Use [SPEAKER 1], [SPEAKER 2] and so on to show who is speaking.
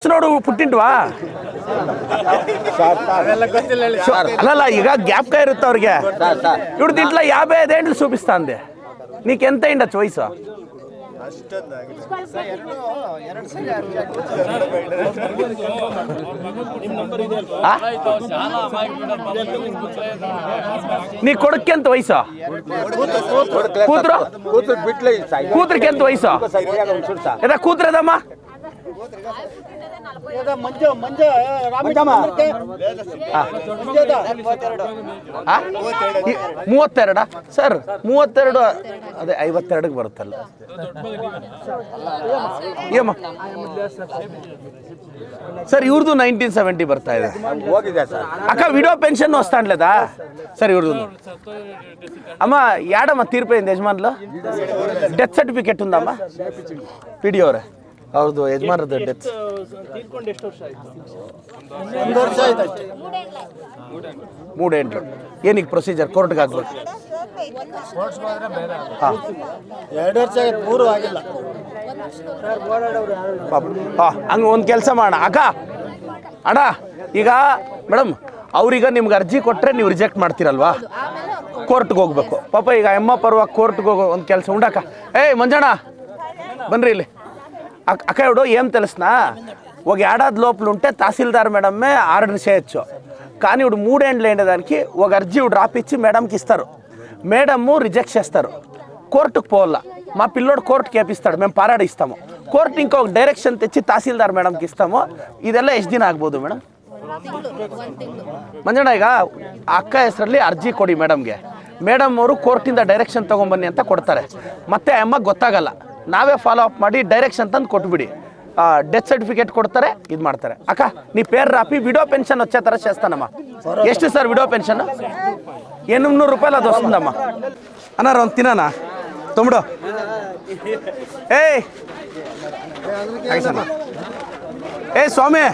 [SPEAKER 1] ನೋಡು పుట్టింటివా అలా ఇక గ్యాప్ గా ఇరుత్తా ಅವ್ರಿಗೆ ఇప్పుడు దీంట్లో 55 ఏండ్లు చూపిస్తాంది నీకెంత అయిండొచ్చు వయసు నీ కొడుకు ఎంత వయసు కూతురికి ఎంత వయసు ఏదా కూతురేదమ్మా 32 ಸರ್ 32 ಅದೇ 52ಕ್ಕೆ ಬರುತ್ತಲ್ಲ ಏಮ್ಮ ಸರ್ ಇವ್ರದ್ದು 1970 ಬರ್ತಾ ಇದೆ అక్క విడో పెన్షన్ వస్తాండ్లేదా సరే ఇవ్వదు అమ్మ యాడమ్మ తీరిపోయింది యజమానులు డెత్ సర్టిఫికెట్ ఉందమ్మా పిడియోరే ಹೌದು ಯಜಮಾನದ ಡೆತ್ ಮೂಡೇಂಟ್ರು ಏನೀಗ ಪ್ರೊಸೀಜರ್ ಕೋರ್ಟ್ಗೆ ಆಗ್ಬೇಕು ಹಂಗೆ ಒಂದು ಕೆಲಸ ಮಾಡೋಣ ಅಕ್ಕ ಅಣ್ಣ ಈಗ ಮೇಡಮ್ ಅವ್ರೀಗ ನಿಮ್ಗೆ ಅರ್ಜಿ ಕೊಟ್ಟರೆ ನೀವು ರಿಜೆಕ್ಟ್ ಮಾಡ್ತೀರಲ್ವಾ ಕೋರ್ಟ್ಗೆ ಹೋಗ್ಬೇಕು ಪಾಪ ಈಗ ಅಮ್ಮ ಪರವಾಗಿ కోర్టుకు ಹೋಗೋ ಒಂದು ಕೆಲಸ ఉండక ఏయ్ మంజಣ್ಣ బన్రి ಇಲ್ಲಿ అక్క ఇప్పుడు ఏం తెలుసునా ఒక ఏడాది లోపల ఉంటే తహసీల్దార్ మేడమే ఆర్డర్ చేయొచ్చు కానీ ఇప్పుడు 3 ఏండ్లు అయినదానికి ఒక అర్జీ ఇప్పుడు రాపిచ్చి మేడంకి ఇస్తారు మేడము రిజెక్ట్ చేస్తారు కోర్టుకు పోవాలా మా పిల్లోడు కోర్టుకి వేపిస్తాడు మేము ಪಾರಾಡಿ ఇస్తాము కోర్టు ఇంకొక డైరెక్షన్ తెచ్చి తహసీల్దార్ మేడంకి ఇస్తాము ಇದೆಲ್ಲ ಎಷ್ಟು ದಿನ ಆಗ್ಬೋದು ಮೇಡಮ್ ಮಂಜಣ್ಣ ಈಗ ಅಕ್ಕ ಹೆಸರಲ್ಲಿ ಅರ್ಜಿ ಕೊಡಿ ಮೇಡಮ್ಗೆ ಮೇಡಮ್ ಅವರು ಕೋರ್ಟಿಂದ ಡೈರೆಕ್ಷನ್ ತೊಗೊಂಬನ್ನಿ ಅಂತ ಕೊಡ್ತಾರೆ ಮತ್ತೆ ಅಮ್ಮ ಗೊತ್ತಾಗಲ್ಲ ನಾವೇ ಫಾಲೋ ಅಪ್ ಮಾಡಿ ಡೈರೆಕ್ಷನ್ ತಂದು కొట్టుబిడి డెత్ సర్టిఫికేట్ కొడతారే ఇది ಮಾಡ್ತಾರೆ అక్క నీ పేరు రాపి విడో పెన్షన్ వచ్చే తర చేస్తానమ్మా ಎಷ್ಟು ಸರ್ విడో పెన్షన్ 800 రూపాయలు అది వస్తుందమ్మా అన్నారు ಒಂದು తినానా తమ్ముడు ఏయ్ ఏ స్వామి